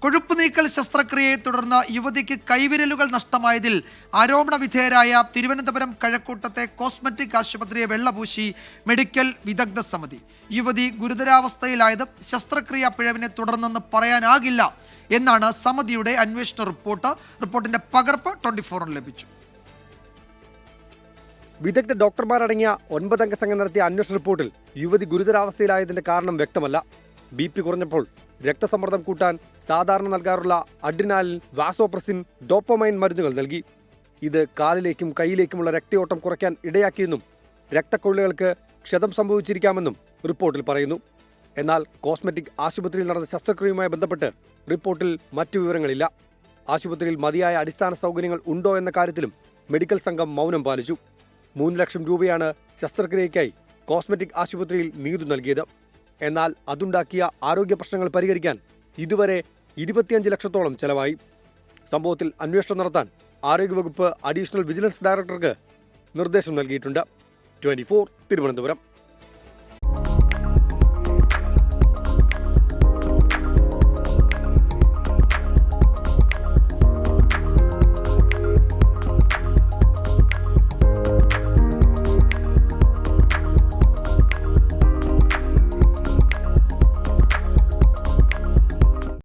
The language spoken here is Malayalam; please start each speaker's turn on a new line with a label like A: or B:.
A: കൊഴുപ്പ് നീക്കൽ ശസ്ത്രക്രിയയെ തുടർന്ന് യുവതിക്ക് കൈവിരലുകൾ നഷ്ടമായതിൽ ആരോപണ വിധേയരായ തിരുവനന്തപുരം കഴക്കൂട്ടത്തെ കോസ്മെറ്റിക് ആശുപത്രിയെ വെള്ളപൂശി മെഡിക്കൽ വിദഗ്ധ സമിതി. യുവതി ഗുരുതരാവസ്ഥയിലായത് ശസ്ത്രക്രിയാ പിഴവിനെ തുടർന്നെന്ന് പറയാനാകില്ല എന്നാണ് സമിതിയുടെ അന്വേഷണ റിപ്പോർട്ട്. റിപ്പോർട്ടിന്റെ പകർപ്പ് 24 ലഭിച്ചു.
B: വിദഗ്ധ ഡോക്ടർമാരടങ്ങിയ 9 അംഗ സംഘം നടത്തിയ അന്വേഷണ റിപ്പോർട്ടിൽ യുവതി ഗുരുതരാവസ്ഥയിലായതിന്റെ കാരണം വ്യക്തമല്ല. BP കുറഞ്ഞപ്പോൾ രക്തസമ്മർദ്ദം കൂട്ടാൻ സാധാരണ നൽകാറുള്ള അഡ്രിനാലിൻ, വാസോപ്രസിൻ, ഡോപ്പമൈൻ മരുന്നുകൾ നൽകി. ഇത് കാലിലേക്കും കൈയിലേക്കുമുള്ള രക്തയോട്ടം കുറയ്ക്കാൻ ഇടയാക്കിയെന്നും രക്തക്കൊള്ളുകൾക്ക് ക്ഷതം സംഭവിച്ചിരിക്കാമെന്നും റിപ്പോർട്ടിൽ പറയുന്നു. എന്നാൽ കോസ്മെറ്റിക് ആശുപത്രിയിൽ നടന്ന ശസ്ത്രക്രിയയുമായി ബന്ധപ്പെട്ട് റിപ്പോർട്ടിൽ മറ്റു വിവരങ്ങളില്ല. ആശുപത്രിയിൽ മതിയായ അടിസ്ഥാന സൗകര്യങ്ങൾ ഉണ്ടോ എന്ന കാര്യത്തിലും മെഡിക്കൽ സംഘം മൗനം പാലിച്ചു. 3 ലക്ഷം രൂപയാണ് ശസ്ത്രക്രിയയ്ക്കായി കോസ്മെറ്റിക് ആശുപത്രിയിൽ നീതു നൽകിയത്. എന്നാൽ അതുണ്ടാക്കിയ ആരോഗ്യ പ്രശ്നങ്ങൾ പരിഹരിക്കാൻ ഇതുവരെ 25 ലക്ഷത്തോളം ചെലവായി. സംഭവത്തിൽ അന്വേഷണം നടത്താൻ ആരോഗ്യവകുപ്പ് അഡീഷണൽ വിജിലൻസ് ഡയറക്ടർക്ക് നിർദ്ദേശം നൽകിയിട്ടുണ്ട്. 24 തിരുവനന്തപുരം.